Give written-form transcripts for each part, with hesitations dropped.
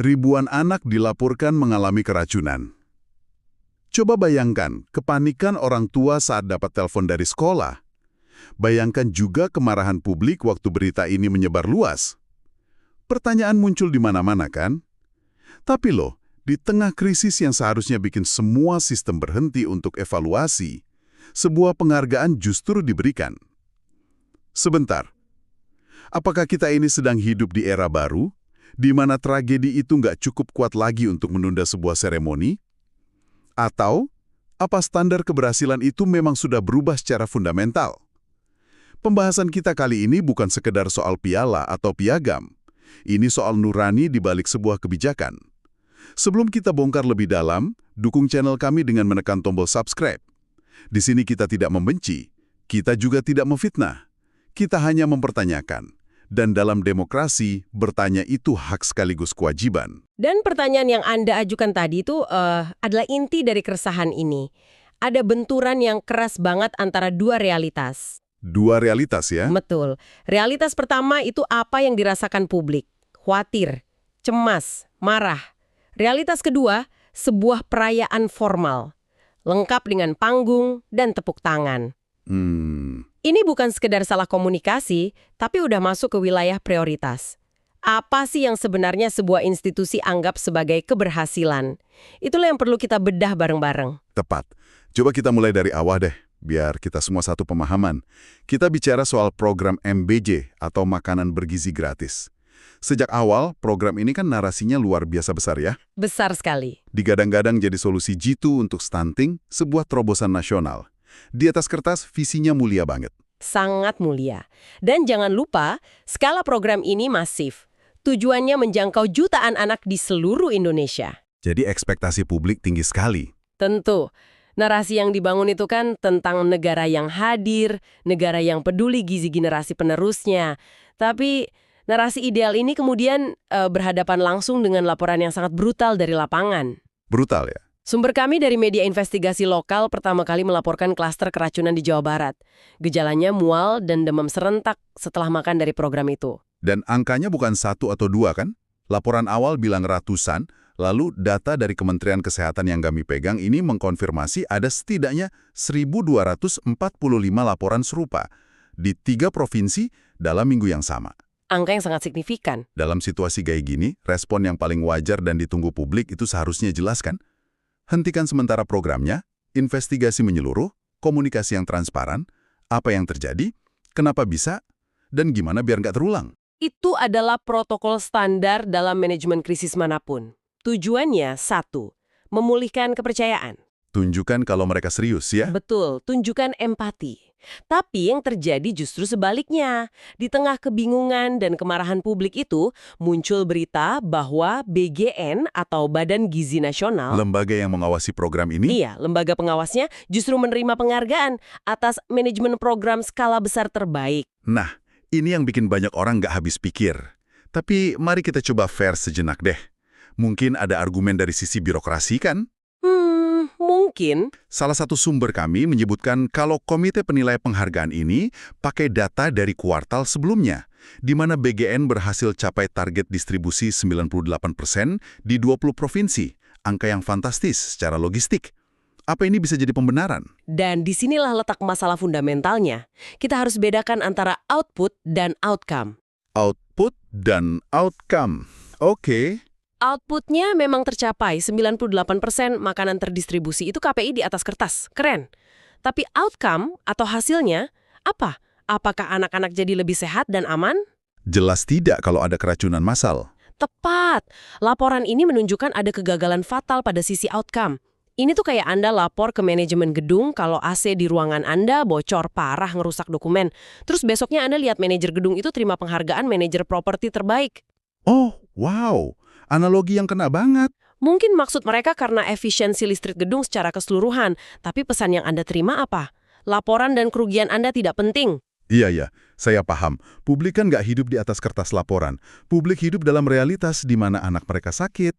Ribuan anak dilaporkan mengalami keracunan. Coba bayangkan kepanikan orang tua saat dapat telepon dari sekolah. Bayangkan juga kemarahan publik waktu berita ini menyebar luas. Pertanyaan muncul di mana-mana kan? Tapi loh, di tengah krisis yang seharusnya bikin semua sistem berhenti untuk evaluasi, sebuah penghargaan justru diberikan. Sebentar, apakah kita ini sedang hidup di era baru, di mana tragedi itu nggak cukup kuat lagi untuk menunda sebuah seremoni? Atau, apa standar keberhasilan itu memang sudah berubah secara fundamental? Pembahasan kita kali ini bukan sekedar soal piala atau piagam. Ini soal nurani di balik sebuah kebijakan. Sebelum kita bongkar lebih dalam, dukung channel kami dengan menekan tombol subscribe. Di sini kita tidak membenci, kita juga tidak memfitnah. Kita hanya mempertanyakan. Dan dalam demokrasi, bertanya itu hak sekaligus kewajiban. Dan pertanyaan yang Anda ajukan tadi itu adalah inti dari keresahan ini. Ada benturan yang keras banget antara dua realitas. Dua realitas ya? Betul. Realitas pertama itu apa yang dirasakan publik. Khawatir, cemas, marah. Realitas kedua, sebuah perayaan formal. Lengkap dengan panggung dan tepuk tangan. Ini bukan sekedar salah komunikasi, tapi udah masuk ke wilayah prioritas. Apa sih yang sebenarnya sebuah institusi anggap sebagai keberhasilan? Itulah yang perlu kita bedah bareng-bareng. Tepat. Coba kita mulai dari awal deh, biar kita semua satu pemahaman. Kita bicara soal program MBJ atau makanan bergizi gratis. Sejak awal, program ini kan narasinya luar biasa besar ya. Besar sekali. Digadang-gadang jadi solusi jitu untuk stunting, sebuah terobosan nasional. Di atas kertas, visinya mulia banget. Sangat mulia. Dan jangan lupa, skala program ini masif. Tujuannya menjangkau jutaan anak di seluruh Indonesia. Jadi ekspektasi publik tinggi sekali. Tentu. Narasi yang dibangun itu kan tentang negara yang hadir, negara yang peduli gizi generasi penerusnya. Tapi narasi ideal ini kemudian berhadapan langsung dengan laporan yang sangat brutal dari lapangan. Brutal ya? Sumber kami dari media investigasi lokal pertama kali melaporkan klaster keracunan di Jawa Barat. Gejalanya mual dan demam serentak setelah makan dari program itu. Dan angkanya bukan 1 atau 2 kan? Laporan awal bilang ratusan, lalu data dari Kementerian Kesehatan yang kami pegang ini mengkonfirmasi ada setidaknya 1.245 laporan serupa di 3 provinsi dalam minggu yang sama. Angka yang sangat signifikan. Dalam situasi kayak gini, respon yang paling wajar dan ditunggu publik itu seharusnya jelas kan? Hentikan sementara programnya, investigasi menyeluruh, komunikasi yang transparan, apa yang terjadi, kenapa bisa, dan gimana biar nggak terulang. Itu adalah protokol standar dalam manajemen krisis manapun. Tujuannya satu, memulihkan kepercayaan. Tunjukkan kalau mereka serius ya. Betul, tunjukkan empati. Tapi yang terjadi justru sebaliknya. Di tengah kebingungan dan kemarahan publik itu, muncul berita bahwa BGN atau Badan Gizi Nasional, Lembaga yang mengawasi program ini? iya, lembaga pengawasnya justru menerima penghargaan atas manajemen program skala besar terbaik. Nah, ini yang bikin banyak orang nggak habis pikir. Tapi mari kita coba fair sejenak deh. Mungkin ada argumen dari sisi birokrasi kan? Mungkin. Salah satu sumber kami menyebutkan kalau komite penilai penghargaan ini pakai data dari kuartal sebelumnya, di mana BGN berhasil capai target distribusi 98% di 20 provinsi, angka yang fantastis secara logistik. Apa ini bisa jadi pembenaran? Dan disinilah letak masalah fundamentalnya. Kita harus bedakan antara output dan outcome. Output dan outcome. Oke. Outputnya memang tercapai, 98% makanan terdistribusi itu KPI di atas kertas. Keren. Tapi outcome atau hasilnya apa? Apakah anak-anak jadi lebih sehat dan aman? Jelas tidak kalau ada keracunan massal. Tepat. Laporan ini menunjukkan ada kegagalan fatal pada sisi outcome. Ini tuh kayak Anda lapor ke manajemen gedung kalau AC di ruangan Anda bocor parah ngerusak dokumen. Terus besoknya Anda lihat manajer gedung itu terima penghargaan manajer properti terbaik. Oh, wow. Analogi yang kena banget. Mungkin maksud mereka karena efisiensi listrik gedung secara keseluruhan, tapi pesan yang Anda terima apa? Laporan dan kerugian Anda tidak penting. Iya, saya paham. Publik kan nggak hidup di atas kertas laporan. Publik hidup dalam realitas di mana anak mereka sakit.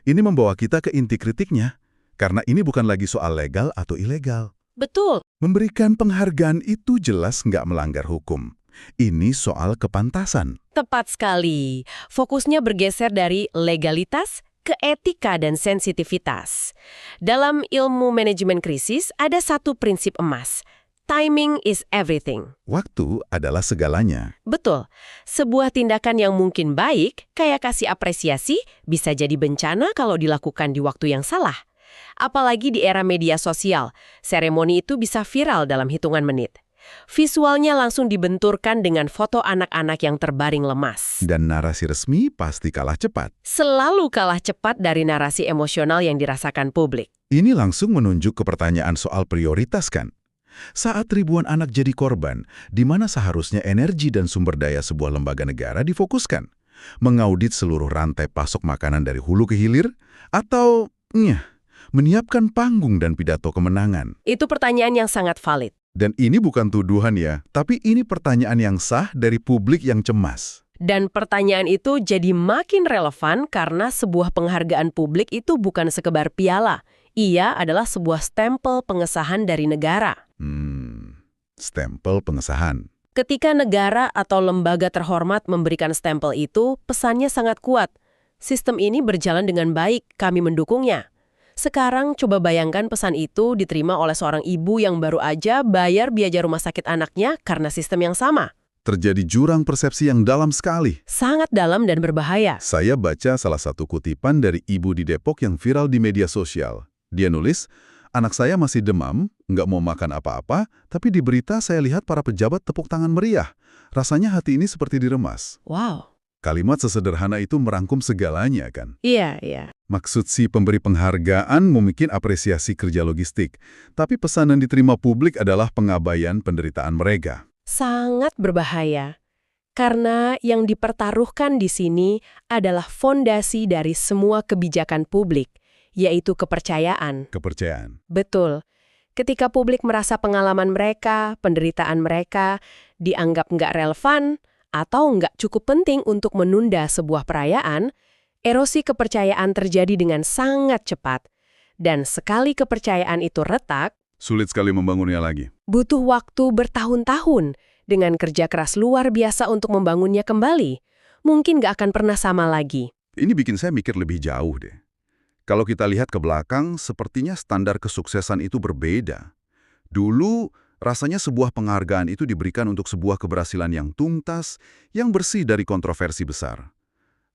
Ini membawa kita ke inti kritiknya. Karena ini bukan lagi soal legal atau ilegal. Betul. Memberikan penghargaan itu jelas nggak melanggar hukum. Ini soal kepantasan. Tepat sekali. Fokusnya bergeser dari legalitas ke etika dan sensitivitas. Dalam ilmu manajemen krisis, ada satu prinsip emas. Timing is everything. Waktu adalah segalanya. Betul. Sebuah tindakan yang mungkin baik, kayak kasih apresiasi, bisa jadi bencana kalau dilakukan di waktu yang salah. Apalagi di era media sosial, seremoni itu bisa viral dalam hitungan menit. Visualnya langsung dibenturkan dengan foto anak-anak yang terbaring lemas. Dan narasi resmi pasti kalah cepat. Selalu kalah cepat dari narasi emosional yang dirasakan publik. Ini langsung menunjuk ke pertanyaan soal prioritas kan? Saat ribuan anak jadi korban, di mana seharusnya energi dan sumber daya sebuah lembaga negara difokuskan? Mengaudit seluruh rantai pasok makanan dari hulu ke hilir? Atau, menyiapkan panggung dan pidato kemenangan? Itu pertanyaan yang sangat valid. Dan ini bukan tuduhan ya, tapi ini pertanyaan yang sah dari publik yang cemas. Dan pertanyaan itu jadi makin relevan karena sebuah penghargaan publik itu bukan sekedar piala. Ia adalah sebuah stempel pengesahan dari negara. Stempel pengesahan. Ketika negara atau lembaga terhormat memberikan stempel itu, pesannya sangat kuat. Sistem ini berjalan dengan baik, kami mendukungnya. Sekarang coba bayangkan pesan itu diterima oleh seorang ibu yang baru aja bayar biaya rumah sakit anaknya karena sistem yang sama. Terjadi jurang persepsi yang dalam sekali. Sangat dalam dan berbahaya. Saya baca salah satu kutipan dari ibu di Depok yang viral di media sosial. Dia nulis, anak saya masih demam, nggak mau makan apa-apa, tapi di berita saya lihat para pejabat tepuk tangan meriah. Rasanya hati ini seperti diremas. Wow. Kalimat sesederhana itu merangkum segalanya kan? Iya. Maksud si pemberi penghargaan mungkin apresiasi kerja logistik, tapi pesan yang diterima publik adalah pengabaian penderitaan mereka. Sangat berbahaya. Karena yang dipertaruhkan di sini adalah fondasi dari semua kebijakan publik, yaitu kepercayaan. Kepercayaan. Betul. Ketika publik merasa pengalaman mereka, penderitaan mereka, dianggap nggak relevan, atau nggak cukup penting untuk menunda sebuah perayaan, erosi kepercayaan terjadi dengan sangat cepat. Dan sekali kepercayaan itu retak, Sulit sekali membangunnya lagi. butuh waktu bertahun-tahun dengan kerja keras luar biasa untuk membangunnya kembali. Mungkin nggak akan pernah sama lagi. Ini bikin saya mikir lebih jauh deh. Kalau kita lihat ke belakang, sepertinya standar kesuksesan itu berbeda. Dulu, rasanya sebuah penghargaan itu diberikan untuk sebuah keberhasilan yang tuntas, yang bersih dari kontroversi besar.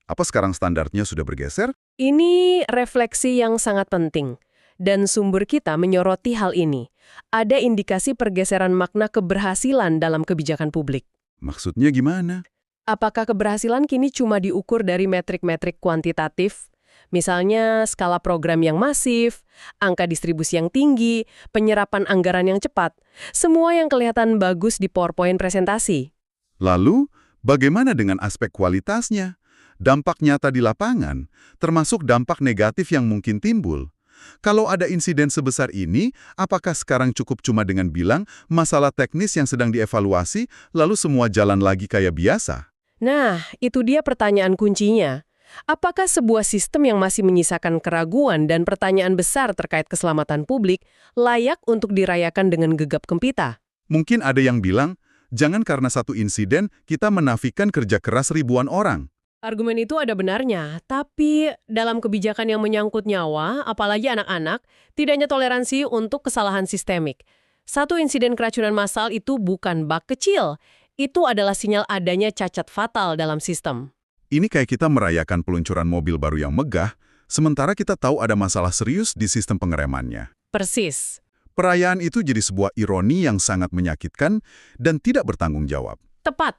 Apa sekarang standarnya sudah bergeser? Ini refleksi yang sangat penting. Dan sumber kita menyoroti hal ini. Ada indikasi pergeseran makna keberhasilan dalam kebijakan publik. Maksudnya gimana? Apakah keberhasilan kini cuma diukur dari metrik-metrik kuantitatif? Misalnya skala program yang masif, angka distribusi yang tinggi, penyerapan anggaran yang cepat. Semua yang kelihatan bagus di PowerPoint presentasi. Lalu, bagaimana dengan aspek kualitasnya? Dampak nyata di lapangan, termasuk dampak negatif yang mungkin timbul. Kalau ada insiden sebesar ini, apakah sekarang cukup cuma dengan bilang masalah teknis yang sedang dievaluasi, lalu semua jalan lagi kayak biasa? Nah, itu dia pertanyaan kuncinya. Apakah sebuah sistem yang masih menyisakan keraguan dan pertanyaan besar terkait keselamatan publik layak untuk dirayakan dengan gegap gempita? Mungkin ada yang bilang, jangan karena satu insiden kita menafikan kerja keras ribuan orang. Argumen itu ada benarnya, tapi dalam kebijakan yang menyangkut nyawa, apalagi anak-anak, tidak hanya toleransi untuk kesalahan sistemik. Satu insiden keracunan massal itu bukan bug kecil. Itu adalah sinyal adanya cacat fatal dalam sistem. Ini kayak kita merayakan peluncuran mobil baru yang megah, sementara kita tahu ada masalah serius di sistem pengeremannya. Persis. Perayaan itu jadi sebuah ironi yang sangat menyakitkan dan tidak bertanggung jawab. Tepat.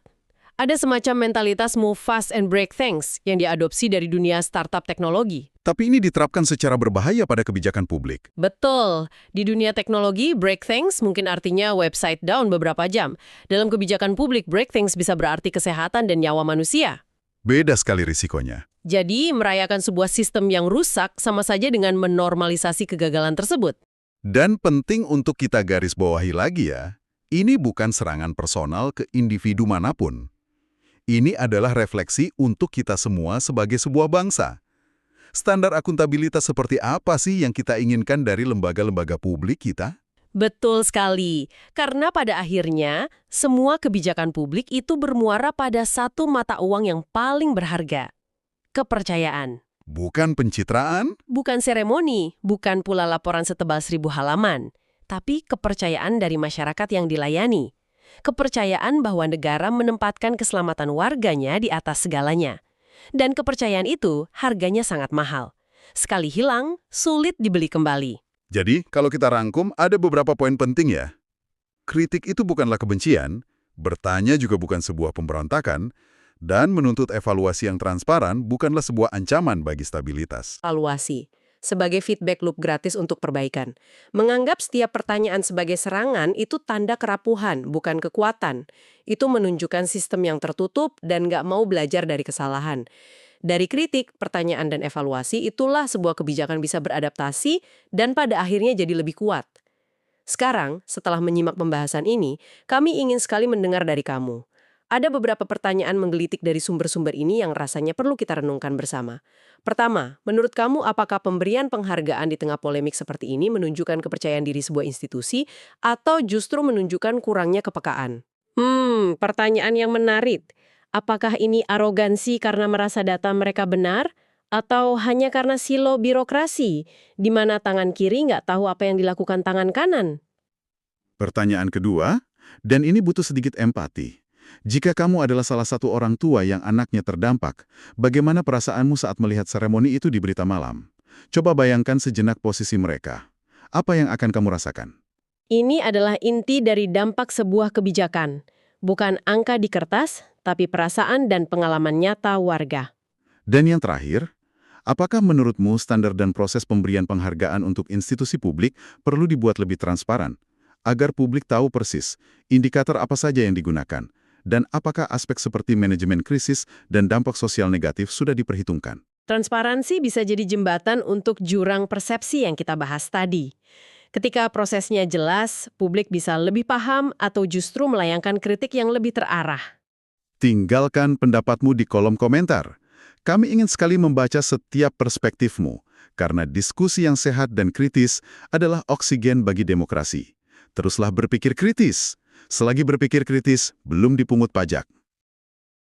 Ada semacam mentalitas move fast and break things yang diadopsi dari dunia startup teknologi. Tapi ini diterapkan secara berbahaya pada kebijakan publik. Betul. Di dunia teknologi, break things mungkin artinya website down beberapa jam. Dalam kebijakan publik, break things bisa berarti kesehatan dan nyawa manusia. Beda sekali risikonya. Jadi, merayakan sebuah sistem yang rusak sama saja dengan menormalisasi kegagalan tersebut. Dan penting untuk kita garis bawahi lagi ya, ini bukan serangan personal ke individu manapun. Ini adalah refleksi untuk kita semua sebagai sebuah bangsa. Standar akuntabilitas seperti apa sih yang kita inginkan dari lembaga-lembaga publik kita? Betul sekali, karena pada akhirnya semua kebijakan publik itu bermuara pada satu mata uang yang paling berharga, kepercayaan. Bukan pencitraan? Bukan seremoni, bukan pula laporan setebal 1.000 halaman, tapi kepercayaan dari masyarakat yang dilayani. Kepercayaan bahwa negara menempatkan keselamatan warganya di atas segalanya. Dan kepercayaan itu harganya sangat mahal. Sekali hilang, sulit dibeli kembali. Jadi, kalau kita rangkum, ada beberapa poin penting ya. Kritik itu bukanlah kebencian, bertanya juga bukan sebuah pemberontakan, dan menuntut evaluasi yang transparan bukanlah sebuah ancaman bagi stabilitas. Evaluasi sebagai feedback loop gratis untuk perbaikan. Menganggap setiap pertanyaan sebagai serangan itu tanda kerapuhan, bukan kekuatan. Itu menunjukkan sistem yang tertutup dan nggak mau belajar dari kesalahan. Dari kritik, pertanyaan, dan evaluasi, itulah sebuah kebijakan bisa beradaptasi dan pada akhirnya jadi lebih kuat. Sekarang, setelah menyimak pembahasan ini, kami ingin sekali mendengar dari kamu. Ada beberapa pertanyaan menggelitik dari sumber-sumber ini yang rasanya perlu kita renungkan bersama. Pertama, menurut kamu apakah pemberian penghargaan di tengah polemik seperti ini menunjukkan kepercayaan diri sebuah institusi atau justru menunjukkan kurangnya kepekaan? Pertanyaan yang menarik. Apakah ini arogansi karena merasa data mereka benar? Atau hanya karena silo birokrasi, di mana tangan kiri nggak tahu apa yang dilakukan tangan kanan? Pertanyaan kedua, dan ini butuh sedikit empati. Jika kamu adalah salah satu orang tua yang anaknya terdampak, bagaimana perasaanmu saat melihat seremoni itu di berita malam? Coba bayangkan sejenak posisi mereka. Apa yang akan kamu rasakan? Ini adalah inti dari dampak sebuah kebijakan. Bukan angka di kertas, tapi perasaan dan pengalaman nyata warga. Dan yang terakhir, apakah menurutmu standar dan proses pemberian penghargaan untuk institusi publik perlu dibuat lebih transparan, agar publik tahu persis indikator apa saja yang digunakan, dan apakah aspek seperti manajemen krisis dan dampak sosial negatif sudah diperhitungkan? Transparansi bisa jadi jembatan untuk jurang persepsi yang kita bahas tadi. Ketika prosesnya jelas, publik bisa lebih paham atau justru melayangkan kritik yang lebih terarah. Tinggalkan pendapatmu di kolom komentar. Kami ingin sekali membaca setiap perspektifmu, karena diskusi yang sehat dan kritis adalah oksigen bagi demokrasi. Teruslah berpikir kritis. Selagi berpikir kritis, belum dipungut pajak.